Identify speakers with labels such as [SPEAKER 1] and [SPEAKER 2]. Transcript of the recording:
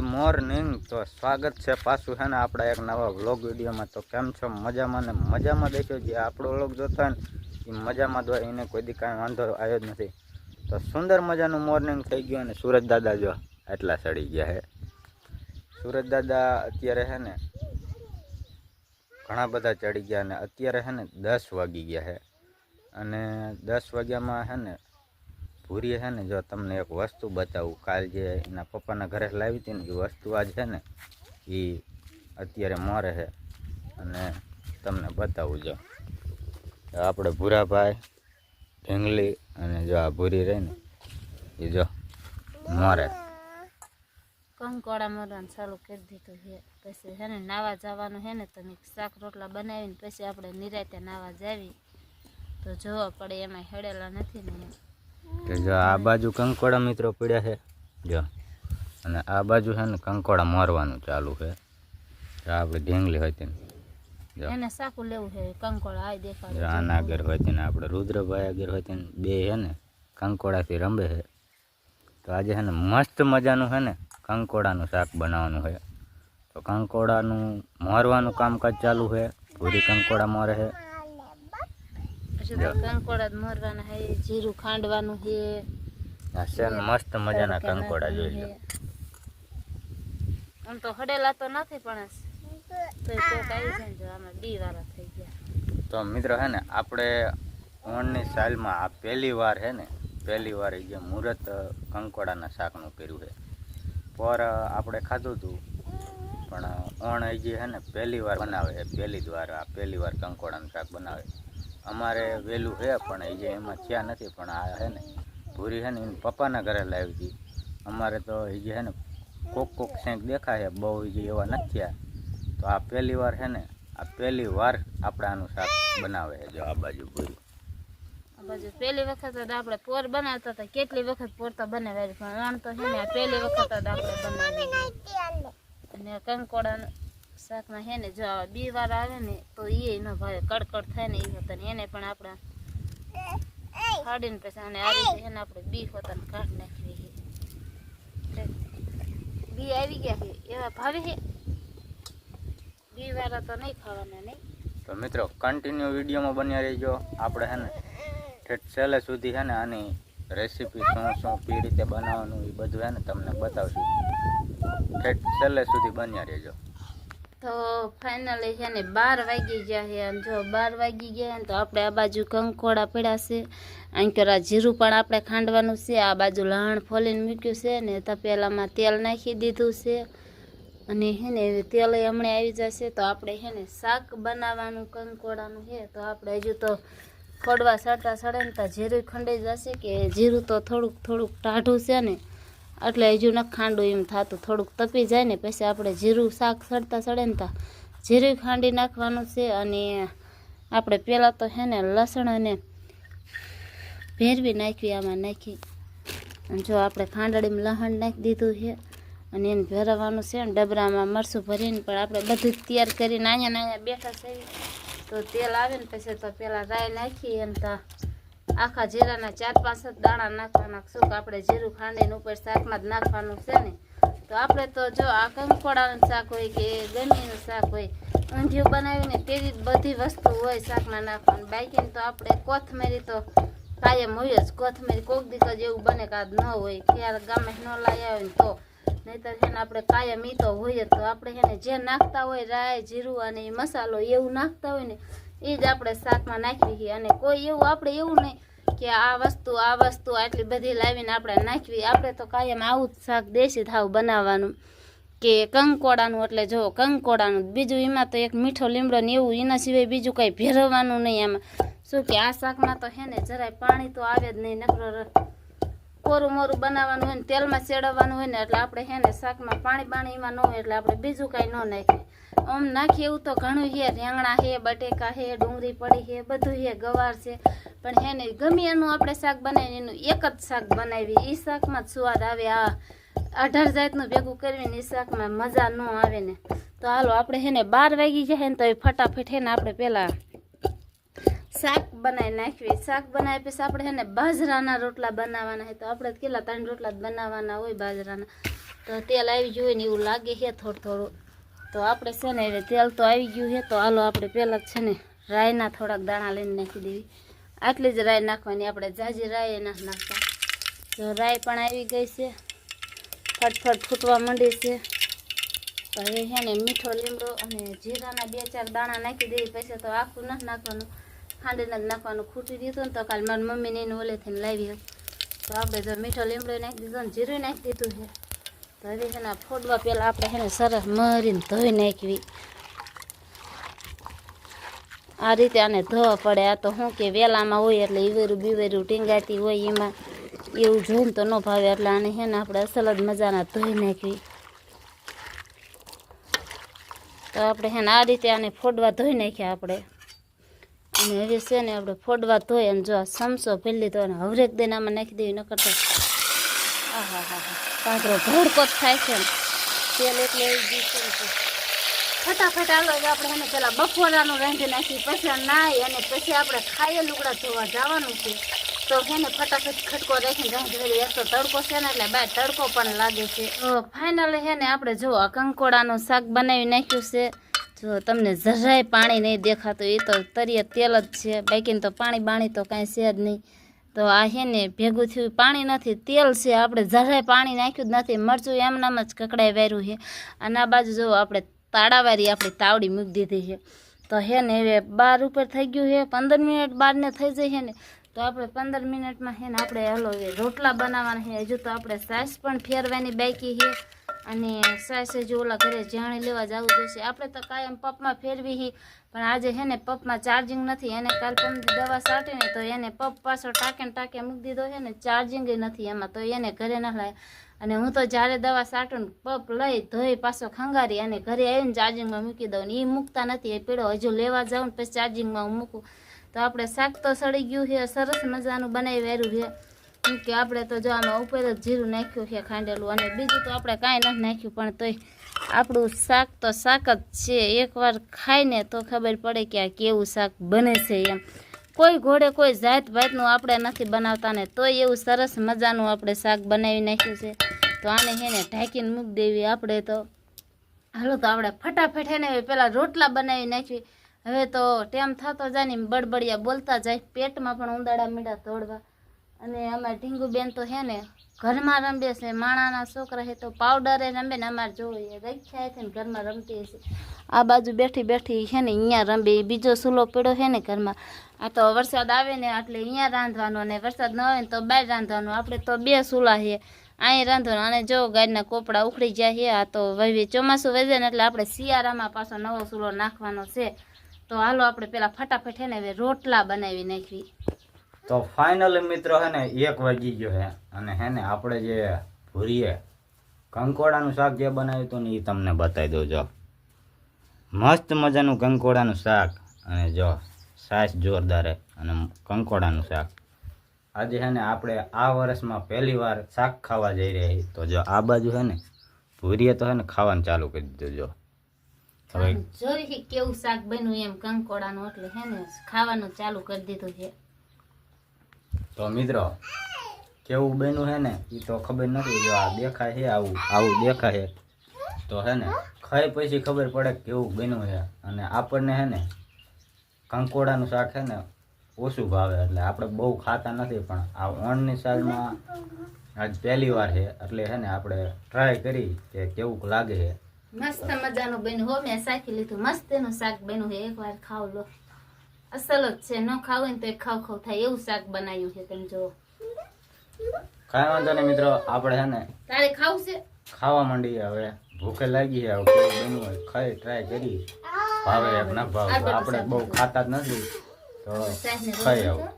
[SPEAKER 1] Morning તો સ્વાગત છે પાછું છે ને આપણા એક નવા વ્લોગ વિડીયોમાં। તો કેમ છો? મજામાં ને મજામાં દેશો। જે આપણો વ્લોગ જોતા હોય ને એ મજામાં દો, એને કોઈ દી કાંઈ વાંધો આવ્યો જ નથી। તો સુંદર મજાનું મોર્નિંગ થઈ ગયું અને સુરજ દાદા જો એટલા ચડી ગયા છે। સુરજ દાદા અત્યારે છે ને ઘણા બધા ચડી ગયા અને અત્યારે છે ને 10 વાગી ગયા છે। અને 10 વાગ્યામાં છે ને ભૂરી છે ને જો તમને એક વસ્તુ બતાવું, કાલ જે એના પપ્પાના ઘરે લાવી હતી ને એ વસ્તુ આજ છે ને એ અત્યારે મોરે છે અને તમને બતાવું। જો આપણે ભૂરાભાઈ ઢીંગલી અને જો આ ભૂરી રહી ને એ જો મોરે
[SPEAKER 2] કંકોડા મરવાનું ચાલુ કરી દીધું છે। પછી છે ને નાવા જવાનું છે ને, તો મેં શાક રોટલા બનાવીને પછી આપણે નિરાતે નાવા જાવી તો જોવા પડે એમાં હેડેલા નથી ને
[SPEAKER 1] કે જો આ બાજુ કંકોડા મિત્રો પડ્યા છે જો, અને આ બાજુ છે ને કંકોડા મારવાનું ચાલુ છે। આપણે ઢીંગલી હતી ને જો
[SPEAKER 2] એને સાકું લેવું છે કંકોડા આ દેખાડે
[SPEAKER 1] જો આના આગળ હતી ને આપણે રુદ્રભાઈ આગળ હતી ને બે છે ને કંકોડાથી રમે છે। તો આજે છે ને મસ્ત મજાનું છે ને કંકોડાનું શાક બનાવવાનું છે। તો કંકોડાનું મારવાનું કામકાજ ચાલુ છે, પૂરી કંકોડા મારે છે।
[SPEAKER 2] કંકોડા મોરવાના છે, જીરું ખાંડવાનું છે,
[SPEAKER 1] મસ્ત મજાના કંકોડા જોઈ લો।
[SPEAKER 2] આમ તો હડેલા તો નથી પણ તો કોક આવી જાય ને જો આમાં બી વાળા થઈ ગયા।
[SPEAKER 1] તો મિત્રો છે ને આપણે ઓણની સાલમાં આ પહેલી વાર છે ને પહેલી વાર જે મુહૂર્ત કંકોડાના શાકનું કર્યું છે। પર આપણે ખાધું હતું પણ ઓણ જે છે ને પહેલી વાર બનાવે છે, પહેલી વાર કંકોડાનું શાક બનાવે। અમારે વહેલું છે પણ એ જે એમાં થયા નથી, પણ આ છે ને ભૂરી છે ને એને પપ્પાના ઘરે લાવી હતી। અમારે તો એ જે છે ને કોક શેંક દેખાય છે, બહુ જે એવા નથી થયા। તો આ પહેલી વાર છે ને આ પહેલી વાર આપણે આનું શાક બનાવે છે। જો આ બાજુ ભૂરી
[SPEAKER 2] પહેલી વખત જ આપણે પોર બનાવતા હતા, કેટલી વખત પોર તો બનાવેલી પણ ઓણ તો છે ને આ પહેલી વખત જ આપણે બનાવી। અને કંકોડાનું શાકમાં છે ને જો બી વાર આવે ને તો એ ન ભાવે, કડકડ થાય ને એ હોતા ને એને પણ આપણે ફાડીને પછી અને આ રીતે છે ને આપણે બી હોતા ને કાઢી નાખવી છે। બી આવી ગયા છે એવા ભાવે છે, બી વાળા તો નહીં ખાવાના નહીં।
[SPEAKER 1] તો મિત્રો કન્ટિન્યુ વિડીયોમાં બન્યા રહીજો। આપણે છે ને ઠેઠ છેલ્લે સુધી છે ને આની રેસીપી શું કઈ રીતે બનાવવાનું એ બધું છે ને તમને બતાવશું, ઠેઠ છેલ્લે સુધી બન્યા રહેજો।
[SPEAKER 2] તો ફાઇનલી છે ને 12 વાગી ગયા છે અને જો 12 વાગી ગયા ને તો આપણે આ બાજુ કંકોડા પડ્યા છે, આંકરા જીરું પણ આપણે ખાંડવાનું છે, આ બાજુ લહણ ફોલીને મૂક્યું છે ને તપેલામાં તેલ નાખી દીધું છે અને છે ને તેલ હમણાં આવી જશે તો આપણે છે ને શાક બનાવવાનું કંકોડાનું છે। તો આપણે હજુ તો ખોડવા સડતા સડે ને તો જીરું ખંડાઈ જશે કે જીરું તો થોડુંક ટાઢું છે ને એટલે હજુ ન ખાંડું એમ થતું, થોડુંક તપી જાય ને પછી આપણે જીરું શાક સડતા સડે ને તો જીરું ખાંડી નાખવાનું છે। અને આપણે પહેલાં તો છે ને લસણ અને ભેરવી નાખવી, આમાં નાખી અને જો આપણે ખાંડડીમાં લસણ નાખી દીધું છે અને એને ભેરવવાનું છે ને ડબરામાં મરચું ભરીને પણ આપણે બધું તૈયાર કરીને અહીંયા બેઠા છે। તો તેલ આવે ને પછી તો પહેલાં રાઈ નાખી અને તો આખા જીરાના 4-5 દાણા નાખવાના, શું કે આપણે જીરું ખાંડીને ઉપર શાકમાં જ નાખવાનું છે ને। તો આપણે તો જો આ કંકોડાનું શાક હોય કે ગમીનું શાક હોય, ઊંધિયું બનાવીને તેવી બધી વસ્તુ હોય શાકમાં નાખવાનું। બાકીને તો આપણે કોથમરી તો કાયમ હોય જ, કોથમરી કોક દીક જ એવું બને કે આ ન હોય, ક્યારેક ગામે ન લાવ્યા હોય ને તો, નહીંતર છે ને આપણે કાયમ ઈ તો હોય જ। તો આપણે છે ને જે નાખતા હોય રાઈ જીરું અને મસાલો એવું નાખતા હોય ને એ જ આપણે શાકમાં નાખવી છે। અને કોઈ એવું આપણે એવું નહીં કે આ વસ્તુ આટલી બધી લાવીને આપણે નાખવી, આપણે તો કાયમ આવું જ શાક દેશી થાવ બનાવવાનું કે કંકોડાનું, એટલે જો કંકોડાનું બીજું એમાં તો એક મીઠો લીમડો ને એવું, એના સિવાય બીજું કંઈ ભેરવવાનું નહીં આમાં। શું કે આ શાકમાં તો છે ને જરાય પાણી તો આવે જ નહીં, નકર કોરું મોરું બનાવવાનું હોય ને તેલમાં સેડવવાનું હોય ને એટલે આપણે છે ને શાકમાં પાણી એમાં ન હોય એટલે આપણે બીજું કાંઈ ન નાખીએ। આમ નાખીએ એવું તો ઘણું છે, રીંગણા છે, બટેકા છે, ડુંગળી પડી છે, બધું છે, ગવાર છે, પણ છે ને ગમે એનું આપણે શાક બનાવીને એનું એક જ શાક બનાવી, એ શાકમાં જ સ્વાદ આવે। આ 18 જાતનું ભેગું કરવીને એ શાકમાં મજા ન આવે ને। તો હાલો આપણે છે ને 12 વાગી જાય ને તો એ ફટાફટ છે ને આપણે પહેલાં શાક બનાવી નાખવી। શાક બનાવી પછી આપણે છે ને બાજરાના રોટલા બનાવવાના છે, તો આપણે કેટલા 3 રોટલા જ બનાવવાના હોય બાજરાના। તો તેલ આવી ગયું હોય ને એવું લાગે છે થોડું થોડું. તો આપણે છે ને હવે તેલ તો આવી ગયું છે. તો હાલો આપણે પહેલાં છે ને રાયના થોડાક દાણા લઈને નાખી દેવી. આટલી જ રાય નાખવાની, આપણે જાજી રાય ના નાખતા. જો રાય પણ આવી ગઈ છે, ફટફટ ફૂટવા માંડી છે. તો હવે છે ને મીઠો લીમડો અને જીરાના 2-4 દાણા નાખી દેવી. પછી તો આખું નથી નાખવાનું, ખાંડીને જ નાખવાનું. ખૂટી દીધું ને તો કાલે મારી મમ્મીને એને ઓલેથી લાવી હતી. તો આપણે જો મીઠો લીમડો નાખી દીધો ને જીરું નાખી દીધું છે. તો હવે છે ને ફોડવા પહેલાં આપણે છે ને સરસ મરીને ધોઈ નાખવી. આ રીતે આને ધોવા પડે. આ તો શું કે વેલામાં હોય એટલે ઈવેરું બીવેરું ટીંગાતી હોય એમાં એવું જોઈને તો ન ભાવે. એટલે આને છે ને આપણે અસલ જ મજાના ધોઈ નાખવી. તો આપણે છે ને આ રીતે આને ફોડવા ધોઈ નાખ્યા આપણે. અને હવે છે ને આપણે ફોડવા ધોઈ અને જો સમસો ભરી લીધો અને હવરેક દઈને આમાં નાખી દેવી. ન કરતો કાંકરો ભડકો જ થાય છે ને તેલ એટલે ફટાફટ હાલો આપણે એને પેલા બપોરાનું રાંધી નાખી, પછી નાહી અને પછી આપણે ખાઈએ લુગડા ધોવા જવાનું છે. તો છે ને ફટાફટ ખટકો રાખીને રાંધી. એક તો તડકો છે ને એટલે બાર તડકો પણ લાગે છે. તો ફાઇનલ છે ને આપણે જો આ કંકોડાનું શાક બનાવી નાખ્યું છે. જો તમને જરાય પાણી નહીં દેખાતું, એ તો તરીએ તેલ જ છે, બાકીને તો પાણી બાણી તો કાંઈ છે જ નહીં. તો આ છે ને ભેગું થયું પાણી નથી, તેલ છે. આપણે જરાય પાણી નાખ્યું જ નથી. મરચું એમનામ જ કકડાઈ વાર્યું છે. અને આ બાજુ જો આપણે તાળાવાળી આપણી તાવડી મૂકી દીધી છે. તો હે ને હવે 12 ઉપર થઈ ગયું છે. 15 મિનિટ 12 થઈ જાય છે ને તો આપણે 15 મિનિટમાં છે ને આપણે હલો હવે રોટલા બનાવવાના છે. હજુ તો આપણે સાસ પણ ફેરવાની બાકી છે. અને સાસ હજુ ઓલા ઘરે જાણી લેવા જવું જોઈશે. આપણે તો કાયમ પપમાં ફેરવી છે, પણ આજે છે ને પપમાં ચાર્જિંગ નથી. એને કાલ પમથી દવા સાટીને તો એને પપ પાછો ટાંકે મૂકી દીધો છે ને, ચાર્જિંગ નથી એમાં. તો એને ઘરે ન લાય. અને હું તો જ્યારે દવા સાટું ને પપ લઈ ધોઈ પાછો ખંગારી અને ઘરે આવીને ચાર્જિંગમાં મૂકી દઉં ને એ મૂકતા નથી. એ પીળો હજુ લેવા જાઉં ને પછી ચાર્જિંગમાં હું મૂકું. તો આપણે શાક તો સડી ગયું છે, સરસ મજાનું બનાવી વાર્યું છે. કે આપણે તો જો આમાં ઉપર જ જીરું નાખ્યું છે ખાંડેલું, અને બીજું તો આપણે કાંઈ નથી નાખ્યું. પણ તોય આપણું શાક તો શાક જ છે. એકવાર ખાઈને તો ખબર પડે કે આ કેવું શાક બને છે એમ. કોઈ ઘોડે કોઈ જાત ભાતનું આપણે નથી બનાવતા ને તોય એવું સરસ મજાનું આપણે શાક બનાવી નાખ્યું છે. તો આને છે ને ઢાંકીને મૂકી દેવી આપણે. તો હાલો તો આપણે ફટાફટ છે ને પેલા રોટલા બનાવી નાખવી. હવે તો ટેમ થતો જાય ને બડબડિયા બોલતા જાય, પેટમાં પણ ઉંદાડા મીંડા તોડવા. અને અમારે ઢીંગુબેન તો છે ને ઘરમાં રમે છે. માણાના છોકરા છે તો પાવડરે રમે ને અમારે જોઈએ રખ્યા છે ને ઘરમાં રમતી હશે. આ બાજુ બેઠી બેઠી છે ને અહીંયા રમે. બીજો સૂલો પડ્યો છે ને ઘરમાં. આ તો વરસાદ આવે ને એટલે અહીંયા રાંધવાનો, અને વરસાદ ન આવે ને તો બહાર રાંધવાનું. આપણે તો 2 સૂલા છે, અહીં રાંધવાનું. અને જો ગાયના કોપડા ઉખડી જાય છે. આ તો વહી ચોમાસું વજે ને એટલે આપણે શિયાળામાં પાછો નવો સૂલો નાખવાનો છે. તો હાલો આપણે પેલા ફટાફટ છે ને હવે રોટલા બનાવી નાખવી.
[SPEAKER 1] તો ફાઇનલી મિત્રો હે ને 1 વાગી ગયો હે. અને હે ને આપણે જે ભૂરીએ કંકોડાનું શાક જે બનાવ્યું હતું ને એ તમને બતાવી દઉં. જો મસ્ત મજાનું કંકોડાનું શાક, અને જો સાસ જોરદાર હે અને કંકોડાનું શાક. આજે હે ને આપણે આ વર્ષમાં પહેલી વાર શાક ખાવા જઈ રહ્યા છીએ. તો જો આ બાજુ હે ને ભૂરીએ તો હે ને ખાવાનું ચાલુ કરી દીધું. જો હવે
[SPEAKER 2] જોઈ કેવું શાક બન્યું એમ કંકોડાનું, એટલે હે ને ખાવાનું ચાલુ કરી દીધું છે.
[SPEAKER 1] તો મિત્રો કેવું બન્યું છે ને એ તો ખબર નથી. જો આ દેખાય છે આવું દેખાય છે. તો હે ને ખાઈ પછી ખબર પડે કેવું બન્યું છે. અને આપણને હે ને કંકોડાનું શાક છે ને ઓછું ભાવે, એટલે આપણે બહુ ખાતા નથી. પણ આ ઓણની સાલમાં આજ પહેલી વાર છે એટલે હે ને આપણે ટ્રાય કરી કે કેવું લાગે છે.
[SPEAKER 2] મસ્ત મજાનું બન્યું હો. મેં શાકી લીધું, મસ્ત એનું શાક બન્યું છે. એકવાર ખાવ લો, અસલ જ છે. ન ખાવું ને તો ખાવ થાય એવું શાક બનાવ્યું છે. તમે જુઓ.
[SPEAKER 1] કાંઈ વાંધો નહીં મિત્રો, આપણે હે ને
[SPEAKER 2] તારે ખાવું છે?
[SPEAKER 1] ખાવા માંડીએ હવે. ભૂખે લાગી છે. હવે કેવું બન્યું હોય ખાઈ ટ્રાય કરી. ભાવે એક ના ભાવે, આપણે બહુ ખાતા જ નથી તો ખાઈ આવું.